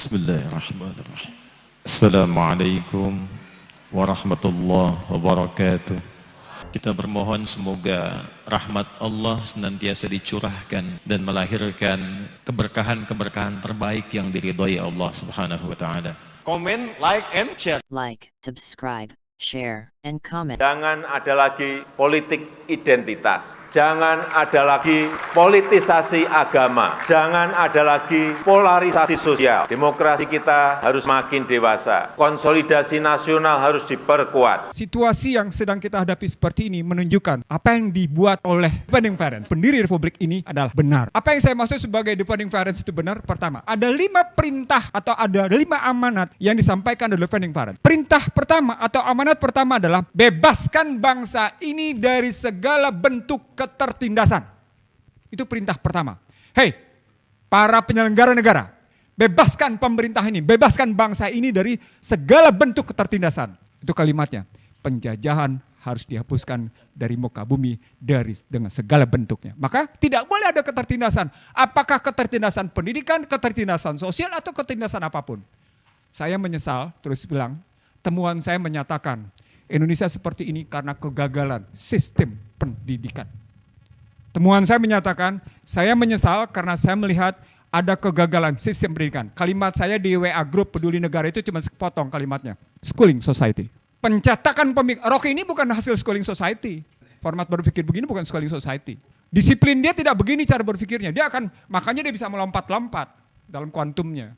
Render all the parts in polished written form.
Bismillahirrahmanirrahim. Assalamualaikum warahmatullahi wabarakatuh. Kita bermohon semoga rahmat Allah senantiasa dicurahkan dan melahirkan keberkahan-keberkahan terbaik yang diridhai Allah Subhanahu wa taala. Komen, like, and share. Like, subscribe, share, and comment. Jangan ada lagi politik identitas. Jangan ada lagi politisasi agama. Jangan ada lagi polarisasi sosial. Demokrasi kita harus makin dewasa. Konsolidasi nasional harus diperkuat. Situasi yang sedang kita hadapi seperti ini menunjukkan apa yang dibuat oleh Founding Fathers, pendiri Republik ini adalah benar. Apa yang saya maksud sebagai Founding Fathers itu benar? Pertama, ada 5 perintah atau ada 5 amanat yang disampaikan oleh Founding Fathers. Perintah pertama atau amanat pertama adalah bebaskan bangsa ini dari segala bentuk ketertindasan. Itu perintah pertama. Hei, para penyelenggara negara, bebaskan pemerintah ini, bebaskan bangsa ini dari segala bentuk ketertindasan. Itu kalimatnya. Penjajahan harus dihapuskan dari muka bumi dengan segala bentuknya. Maka tidak boleh ada ketertindasan. Apakah ketertindasan pendidikan, ketertindasan sosial, atau ketertindasan apapun. Saya menyesal, terus bilang, temuan saya menyatakan Indonesia seperti ini karena kegagalan sistem pendidikan. Temuan saya menyatakan, saya menyesal karena saya melihat ada kegagalan sistem pendidikan. Kalimat saya di WA Group Peduli Negara itu cuma sepotong kalimatnya. Schooling Society. Pencetakan pemikiran. Rocky ini bukan hasil Schooling Society. Format berpikir begini bukan Schooling Society. Disiplin dia tidak begini cara berpikirnya. Makanya dia bisa melompat-lompat dalam kuantumnya.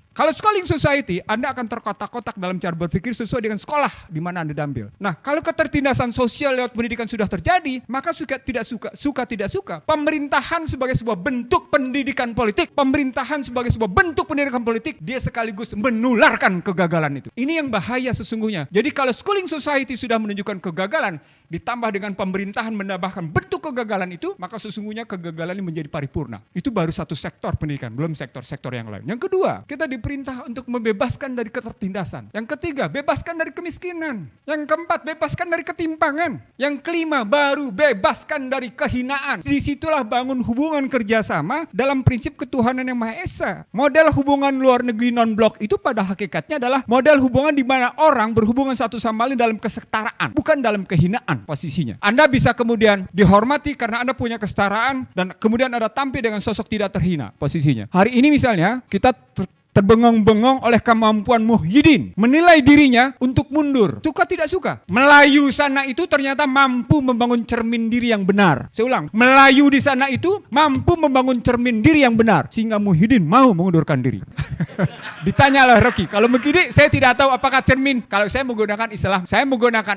Kalau Schooling Society, Anda akan terkotak-kotak dalam cara berpikir sesuai dengan sekolah di mana Anda diambil. Nah, kalau ketertindasan sosial lewat pendidikan sudah terjadi, maka suka tidak suka. Pemerintahan sebagai sebuah bentuk pendidikan politik, pemerintahan sebagai sebuah bentuk pendidikan politik, dia sekaligus menularkan kegagalan itu. Ini yang bahaya sesungguhnya. Jadi kalau Schooling Society sudah menunjukkan kegagalan, ditambah dengan pemerintahan menambahkan bentuk kegagalan itu, maka sesungguhnya kegagalan ini menjadi paripurna. Itu baru satu sektor pendidikan, belum sektor-sektor yang lain. Yang kedua, kita diperintah untuk membebaskan dari ketertindasan. Yang ketiga, bebaskan dari kemiskinan. Yang keempat, bebaskan dari ketimpangan. Yang kelima, baru bebaskan dari kehinaan. Disitulah bangun hubungan kerjasama dalam prinsip ketuhanan yang Maha Esa. Model hubungan luar negeri non-blok itu pada hakikatnya adalah model hubungan di mana orang berhubungan satu sama lain dalam kesetaraan, bukan dalam kehinaan posisinya. Anda bisa kemudian dihormati karena Anda punya kesetaraan dan kemudian Anda tampil dengan sosok tidak terhina posisinya. Hari ini misalnya kita terbengong-bengong oleh kemampuan Muhyiddin menilai dirinya untuk mundur. Suka tidak suka. Melayu sana itu ternyata mampu membangun cermin diri yang benar. Saya ulang, Melayu di sana itu mampu membangun cermin diri yang benar sehingga Muhyiddin mau mengundurkan diri. Ditanyalah Rocky, kalau begini saya tidak tahu apakah cermin. Kalau saya menggunakan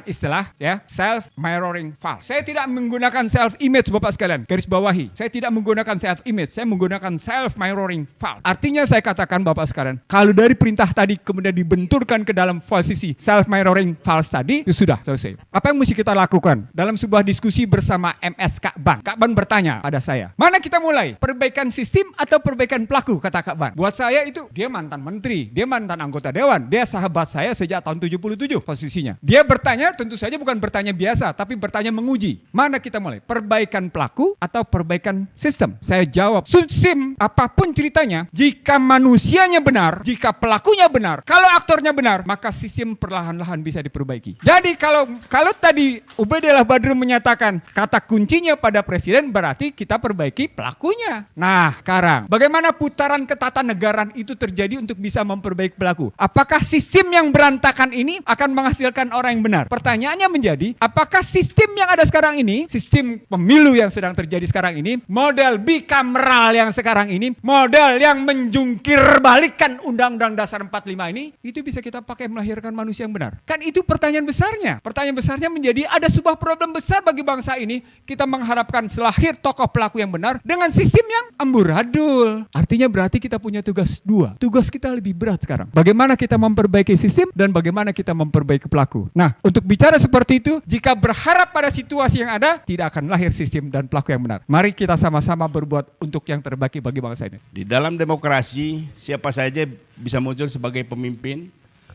istilah ya, self mirroring false. Saya tidak menggunakan self image Bapak sekalian. Garis bawahi. Saya tidak menggunakan self image, saya menggunakan self mirroring false. Artinya saya katakan Bapak sekalian, kalau dari perintah tadi kemudian dibenturkan ke dalam posisi self mirroring false tadi, itu sudah selesai. Apa yang mesti kita lakukan? Dalam sebuah diskusi bersama MS Kak Ban bertanya pada saya, mana kita mulai? Perbaikan sistem atau perbaikan pelaku? Kata Kak Ban. Buat saya itu, dia mantan menteri, dia mantan anggota dewan, dia sahabat saya sejak tahun 77 posisinya. Dia bertanya tentu saja bukan bertanya biasa, tapi bertanya menguji. Mana kita mulai? Perbaikan pelaku atau perbaikan sistem? Saya jawab, sistem apapun ceritanya, jika manusianya benar, jika pelakunya benar, kalau aktornya benar, maka sistem perlahan-lahan bisa diperbaiki. Jadi kalau tadi Ubaidillah Badrun menyatakan kata kuncinya pada presiden, berarti kita perbaiki pelakunya. Nah, sekarang bagaimana putaran ketatanegaraan itu terjadi untuk bisa memperbaiki pelaku? Apakah sistem yang berantakan ini akan menghasilkan orang yang benar? Pertanyaannya menjadi, apakah sistem yang ada sekarang ini, sistem pemilu yang sedang terjadi sekarang ini, model bikameral yang sekarang ini, model yang menjungkir balikkan Undang-Undang Dasar 45 ini, itu bisa kita pakai melahirkan manusia yang benar? Kan itu pertanyaan besarnya. Pertanyaan besarnya menjadi ada sebuah problem besar bagi bangsa ini. Kita mengharapkan selahir tokoh pelaku yang benar dengan sistem yang amburadul. Artinya berarti kita punya tugas dua. Tugas kita lebih berat sekarang. Bagaimana kita memperbaiki sistem dan bagaimana kita memperbaiki pelaku. Nah, untuk bicara seperti itu, jika berharap pada situasi yang ada, tidak akan lahir sistem dan pelaku yang benar. Mari kita sama-sama berbuat untuk yang terbaik bagi bangsa ini. Di dalam demokrasi, siapa saja bisa muncul sebagai pemimpin,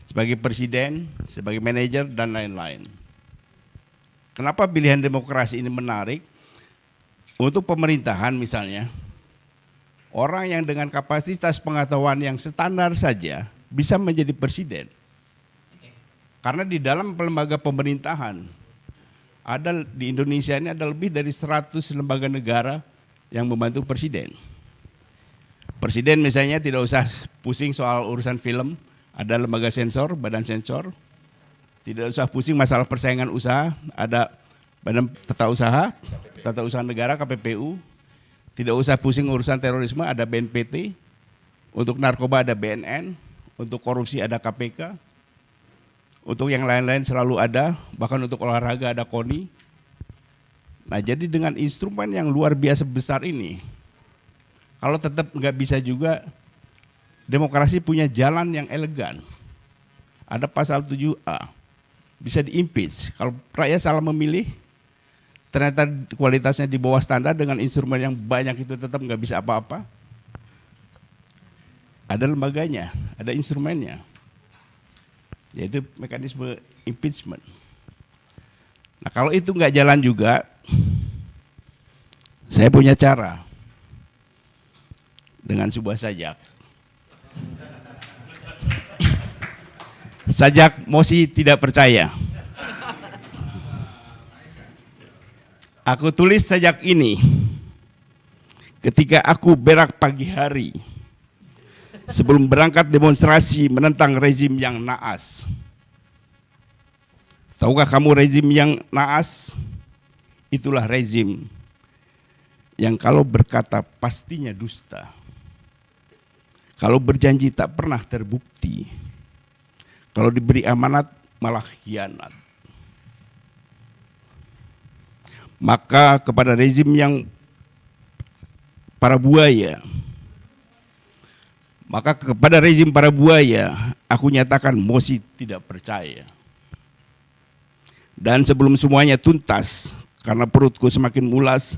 sebagai presiden, sebagai manajer, dan lain-lain. Kenapa pilihan demokrasi ini menarik? Untuk pemerintahan misalnya, orang yang dengan kapasitas pengetahuan yang standar saja bisa menjadi presiden. Karena di dalam lembaga pemerintahan, di Indonesia ini ada lebih dari 100 lembaga negara yang membantu presiden. Presiden misalnya tidak usah pusing soal urusan film, ada lembaga sensor, badan sensor. Tidak usah pusing masalah persaingan usaha, ada badan tata usaha negara, KPPU. Tidak usah pusing urusan terorisme, ada BNPT. Untuk narkoba ada BNN, untuk korupsi ada KPK. Untuk yang lain-lain selalu ada, bahkan untuk olahraga ada KONI. Nah, jadi dengan instrumen yang luar biasa besar ini, kalau tetap nggak bisa juga, demokrasi punya jalan yang elegan. Ada pasal 7A, bisa di-impeach. Kalau rakyat salah memilih, ternyata kualitasnya di bawah standar dengan instrumen yang banyak itu tetap nggak bisa apa-apa. Ada lembaganya, ada instrumennya, yaitu mekanisme impeachment. Nah, kalau itu nggak jalan juga, saya punya cara dengan sebuah sajak. Sajak mosi tidak percaya. Aku tulis sajak ini ketika aku berak pagi hari sebelum berangkat demonstrasi menentang rezim yang naas. Tahukah kamu rezim yang naas? Itulah rezim yang kalau berkata pastinya dusta. Kalau berjanji tak pernah terbukti. Kalau diberi amanat malah khianat. Maka kepada rezim yang para buaya, aku nyatakan mosi tidak percaya. Dan sebelum semuanya tuntas, karena perutku semakin mulas,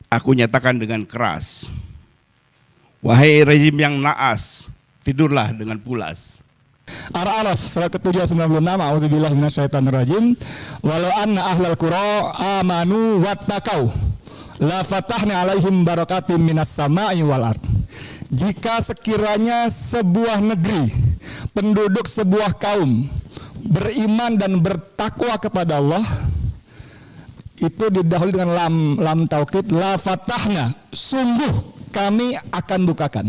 aku nyatakan dengan keras, wahai rezim yang naas, tidurlah dengan pulas. Al-Araf surat ke-796. A'udzubillahi minasyaitonirrajim. Walau anna ahlal qura amanu wattaqau la fatahna alaihim barakatim minas sama'i wal ard. Jika sekiranya sebuah negeri, penduduk sebuah kaum beriman dan bertakwa kepada Allah, itu didahului dengan lam taukid, la fatahna, sungguh kami akan bukakan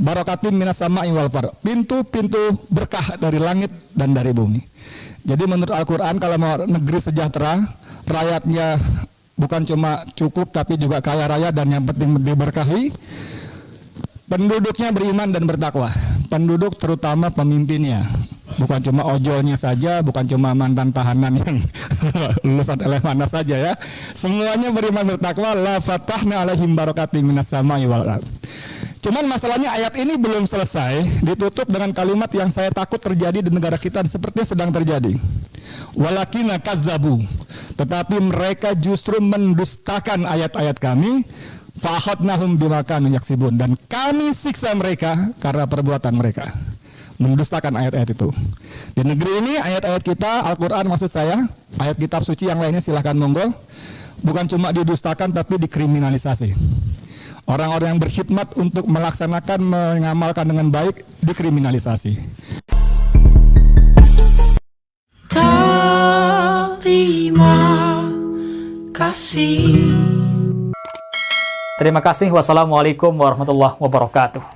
barakatim minas sama'i wal ard, pintu-pintu berkah dari langit dan dari bumi. Jadi menurut Al-Quran, kalau mau negeri sejahtera, rakyatnya bukan cuma cukup tapi juga kaya raya dan yang penting diberkahi, penduduknya beriman dan bertakwa. Penduduk terutama pemimpinnya, bukan cuma ojolnya saja, bukan cuma mantan tahanan yang lulusan LMH saja ya. Semuanya beriman bertakwa, la fatahna alaihim barakatim minas sama'i wal ard. Cuman masalahnya ayat ini belum selesai, ditutup dengan kalimat yang saya takut terjadi di negara kita seperti sedang terjadi. Walakina kadzabu, tetapi mereka justru mendustakan ayat-ayat kami. Fa'akhadnahum bima kanu yaksibun, dan kami siksa mereka karena perbuatan mereka mendustakan ayat-ayat itu. Di negeri ini ayat-ayat kita, Al-Quran maksud saya, ayat kitab suci yang lainnya silahkan monggo, bukan cuma didustakan tapi dikriminalisasi. Orang-orang yang berkhidmat untuk melaksanakan, mengamalkan dengan baik dikriminalisasi. Terima kasih. Wassalamualaikum warahmatullahi wabarakatuh.